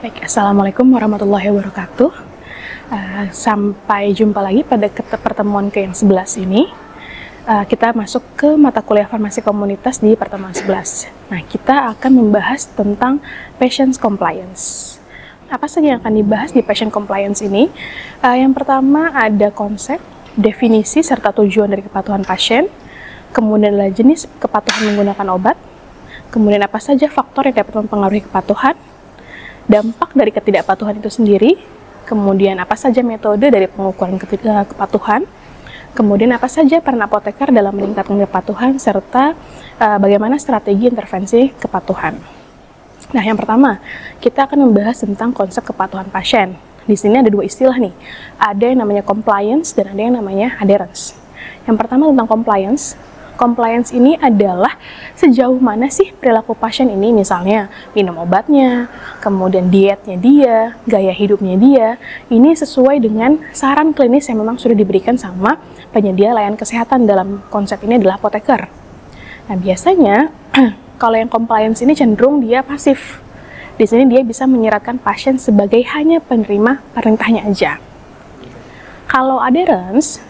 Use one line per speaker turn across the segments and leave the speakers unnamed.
Baik, Assalamualaikum warahmatullahi wabarakatuh. Sampai jumpa lagi pada pertemuan ke yang 11 ini. Kita masuk ke mata kuliah farmasi komunitas di pertemuan 11. Nah, kita akan membahas tentang patient compliance. Apa saja yang akan dibahas di patient compliance ini? Yang pertama ada konsep, definisi, serta tujuan dari kepatuhan pasien. Kemudian adalah jenis kepatuhan menggunakan obat. Kemudian apa saja faktor yang dapat mempengaruhi kepatuhan, dampak dari ketidakpatuhan itu sendiri, kemudian apa saja metode dari pengukuran kepatuhan, kemudian apa saja peran apoteker dalam meningkatkan kepatuhan, serta bagaimana strategi intervensi kepatuhan. Nah, yang pertama, kita akan membahas tentang konsep kepatuhan pasien. Di sini ada dua istilah nih, ada yang namanya compliance dan ada yang namanya adherence. Yang pertama tentang compliance. Compliance ini adalah sejauh mana sih perilaku pasien ini, misalnya minum obatnya, kemudian dietnya dia, gaya hidupnya dia, ini sesuai dengan saran klinis yang memang sudah diberikan sama penyedia layanan kesehatan. Dalam konsep ini adalah apoteker. Nah, biasanya kalau yang compliance ini cenderung dia pasif. Di sini dia bisa menyeratkan pasien sebagai hanya penerima perintahnya aja. Kalau adherence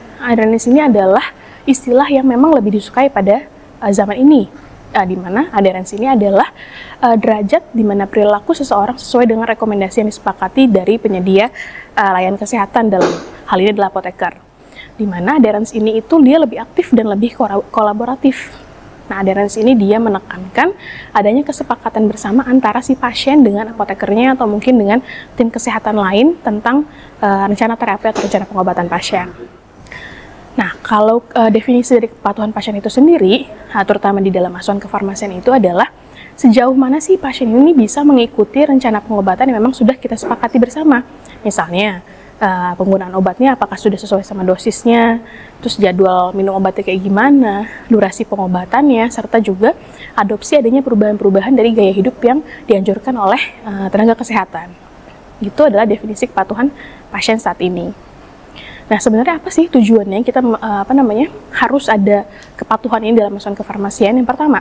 ini adalah istilah yang memang lebih disukai pada zaman ini, di mana adherence ini adalah derajat di mana perilaku seseorang sesuai dengan rekomendasi yang disepakati dari penyedia layanan kesehatan, dalam hal ini adalah apoteker. Di mana adherence ini itu dia lebih aktif dan lebih kolaboratif. Nah, adherence ini dia menekankan adanya kesepakatan bersama antara si pasien dengan apotekernya atau mungkin dengan tim kesehatan lain tentang rencana terapi atau rencana pengobatan pasien. Nah, kalau definisi dari kepatuhan pasien itu sendiri, terutama di dalam asuhan kefarmasian itu adalah sejauh mana sih pasien ini bisa mengikuti rencana pengobatan yang memang sudah kita sepakati bersama. Misalnya, penggunaan obatnya apakah sudah sesuai sama dosisnya, terus jadwal minum obatnya kayak gimana, durasi pengobatannya, serta juga adopsi adanya perubahan-perubahan dari gaya hidup yang dianjurkan oleh tenaga kesehatan. Itu adalah definisi kepatuhan pasien saat ini. Nah, sebenarnya apa sih tujuannya kita harus ada kepatuhan ini dalam asuhan kefarmasian? Yang pertama,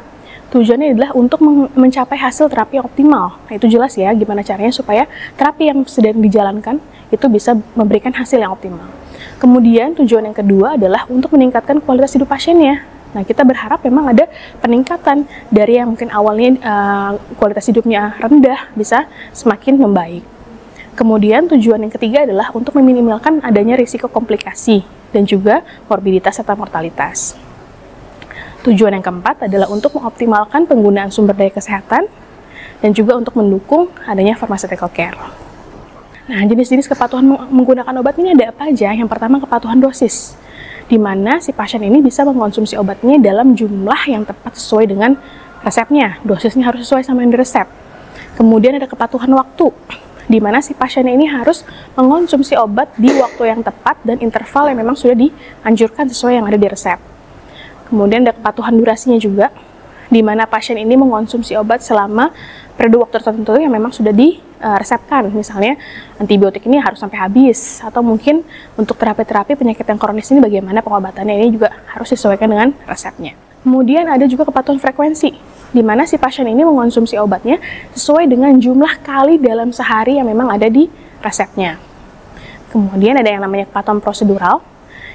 tujuannya adalah untuk mencapai hasil terapi yang optimal. Nah, itu jelas ya gimana caranya supaya terapi yang sedang dijalankan itu bisa memberikan hasil yang optimal. Kemudian tujuan yang kedua adalah untuk meningkatkan kualitas hidup pasiennya. Nah, kita berharap memang ada peningkatan dari yang mungkin awalnya kualitas hidupnya rendah bisa semakin membaik. Kemudian tujuan yang ketiga adalah untuk meminimalkan adanya risiko komplikasi dan juga morbiditas serta mortalitas. Tujuan yang keempat adalah untuk mengoptimalkan penggunaan sumber daya kesehatan dan juga untuk mendukung adanya pharmaceutical care. Nah, jenis-jenis kepatuhan menggunakan obat ini ada apa aja? Yang pertama, kepatuhan dosis, di mana si pasien ini bisa mengkonsumsi obatnya dalam jumlah yang tepat sesuai dengan resepnya. Dosisnya harus sesuai sama yang diresep. Kemudian ada kepatuhan waktu, di mana si pasien ini harus mengonsumsi obat di waktu yang tepat dan interval yang memang sudah dianjurkan sesuai yang ada di resep. Kemudian ada kepatuhan durasinya juga, di mana pasien ini mengonsumsi obat selama periode waktu tertentu yang memang sudah diresepkan. Misalnya antibiotik ini harus sampai habis, atau mungkin untuk terapi-terapi penyakit yang kronis ini bagaimana pengobatannya, ini juga harus disesuaikan dengan resepnya. Kemudian ada juga kepatuhan frekuensi, di mana si pasien ini mengonsumsi obatnya sesuai dengan jumlah kali dalam sehari yang memang ada di resepnya. Kemudian ada yang namanya kepatuhan prosedural,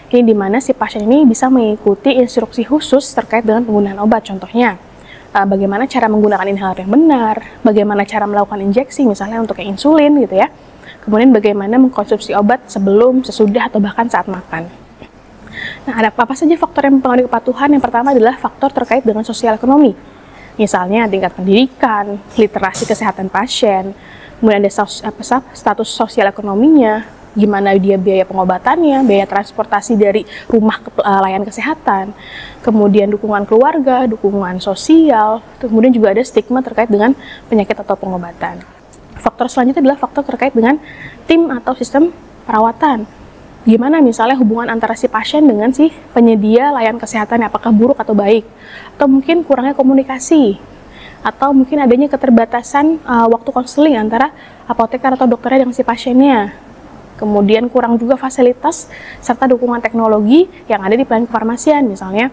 ini di mana si pasien ini bisa mengikuti instruksi khusus terkait dengan penggunaan obat. Contohnya, bagaimana cara menggunakan inhaler yang benar, bagaimana cara melakukan injeksi, misalnya untuk insulin gitu ya. Kemudian bagaimana mengkonsumsi obat sebelum, sesudah, atau bahkan saat makan. Nah, ada apa saja faktor yang mempengaruhi kepatuhan? Yang pertama adalah faktor terkait dengan sosial ekonomi. Misalnya tingkat pendidikan, literasi kesehatan pasien, kemudian ada status sosial ekonominya, gimana dia biaya pengobatannya, biaya transportasi dari rumah ke layanan kesehatan, kemudian dukungan keluarga, dukungan sosial, kemudian juga ada stigma terkait dengan penyakit atau pengobatan. Faktor selanjutnya adalah faktor terkait dengan tim atau sistem perawatan. Gimana misalnya hubungan antara si pasien dengan si penyedia layanan kesehatan, apakah buruk atau baik, atau mungkin kurangnya komunikasi, atau mungkin adanya keterbatasan waktu konseling antara apoteker atau dokternya dengan si pasiennya. Kemudian kurang juga fasilitas serta dukungan teknologi yang ada di pelayanan kefarmasian, misalnya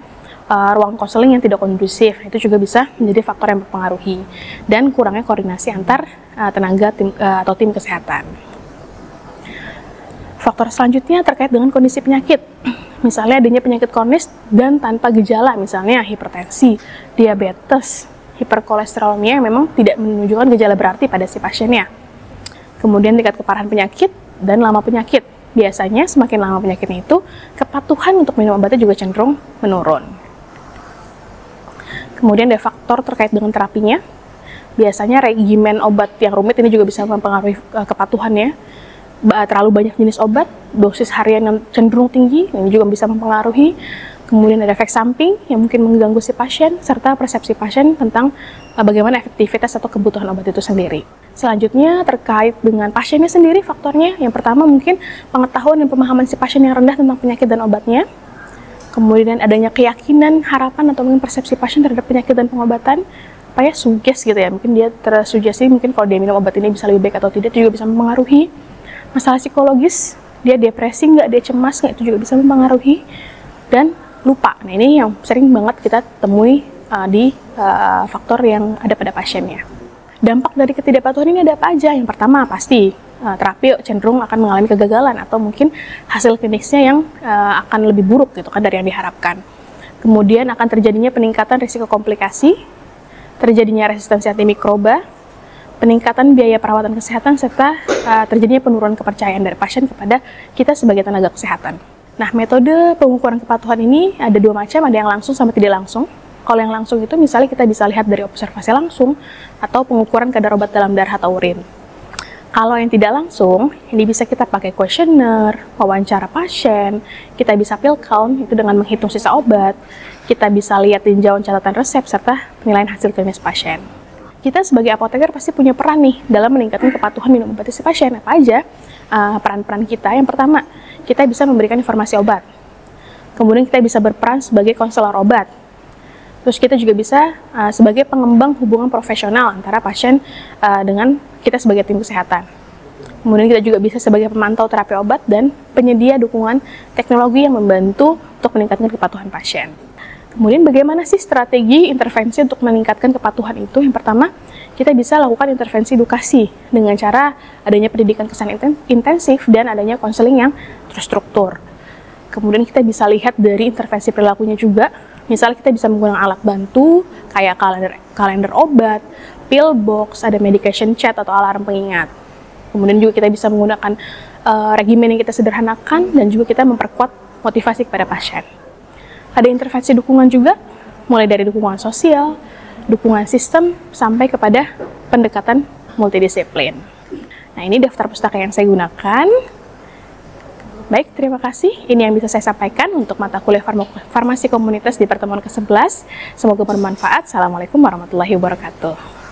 ruang konseling yang tidak kondusif, itu juga bisa menjadi faktor yang mempengaruhi. Dan kurangnya koordinasi antar tenaga atau tim kesehatan. Faktor selanjutnya terkait dengan kondisi penyakit. Misalnya adanya penyakit kronis dan tanpa gejala, misalnya hipertensi, diabetes, hiperkolesterolemia yang memang tidak menunjukkan gejala berarti pada si pasiennya. Kemudian tingkat keparahan penyakit dan lama penyakit. Biasanya semakin lama penyakitnya itu, kepatuhan untuk minum obatnya juga cenderung menurun. Kemudian ada faktor terkait dengan terapinya. Biasanya regimen obat yang rumit ini juga bisa mempengaruhi kepatuhannya. Terlalu banyak jenis obat, dosis harian yang cenderung tinggi, ini juga bisa mempengaruhi. Kemudian ada efek samping yang mungkin mengganggu si pasien, serta persepsi pasien tentang bagaimana efektivitas atau kebutuhan obat itu sendiri. Selanjutnya terkait dengan pasiennya sendiri, faktornya yang pertama mungkin pengetahuan dan pemahaman si pasien yang rendah tentang penyakit dan obatnya. Kemudian adanya keyakinan, harapan, atau mungkin persepsi pasien terhadap penyakit dan pengobatan. Suges gitu ya, mungkin dia tersugesti mungkin kalau dia minum obat ini bisa lebih baik atau tidak, itu juga bisa mempengaruhi. Masalah psikologis, dia depresi nggak, dia cemas nggak, itu juga bisa mempengaruhi. Dan lupa, nah ini yang sering banget kita temui di faktor yang ada pada pasiennya. Dampak dari ketidakpatuhan ini ada apa aja? Yang pertama pasti terapi cenderung akan mengalami kegagalan atau mungkin hasil klinisnya yang akan lebih buruk gitu kan dari yang diharapkan. Kemudian akan terjadinya peningkatan risiko komplikasi, terjadinya resistensi antimikroba, peningkatan biaya perawatan kesehatan, serta terjadinya penurunan kepercayaan dari pasien kepada kita sebagai tenaga kesehatan. Nah, metode pengukuran kepatuhan ini ada dua macam, ada yang langsung sama tidak langsung. Kalau yang langsung itu misalnya kita bisa lihat dari observasi langsung atau pengukuran kadar obat dalam darah atau urin. Kalau yang tidak langsung, ini bisa kita pakai kuesioner, wawancara pasien, kita bisa pill count, itu dengan menghitung sisa obat, kita bisa lihat tinjauan catatan resep, serta penilaian hasil klinis pasien. Kita sebagai apoteker pasti punya peran nih dalam meningkatkan kepatuhan minum obat si pasien. Apa aja peran-peran kita? Yang pertama, kita bisa memberikan informasi obat. Kemudian kita bisa berperan sebagai konselor obat. Terus kita juga bisa sebagai pengembang hubungan profesional antara pasien dengan kita sebagai tim kesehatan. Kemudian kita juga bisa sebagai pemantau terapi obat dan penyedia dukungan teknologi yang membantu untuk meningkatkan kepatuhan pasien. Kemudian bagaimana sih strategi intervensi untuk meningkatkan kepatuhan itu? Yang pertama, kita bisa lakukan intervensi edukasi dengan cara adanya pendidikan kesan intensif dan adanya konseling yang terstruktur. Kemudian kita bisa lihat dari intervensi perilakunya juga. Misalnya kita bisa menggunakan alat bantu kayak kalender obat, pill box, ada medication chat atau alarm pengingat. Kemudian juga kita bisa menggunakan regimen yang kita sederhanakan dan juga kita memperkuat motivasi kepada pasien. Ada intervensi dukungan juga, mulai dari dukungan sosial, dukungan sistem, sampai kepada pendekatan multidisiplin. Nah, ini daftar pustaka yang saya gunakan. Baik, terima kasih. Ini yang bisa saya sampaikan untuk mata kuliah farmasi komunitas di pertemuan ke-11. Semoga bermanfaat. Assalamualaikum warahmatullahi wabarakatuh.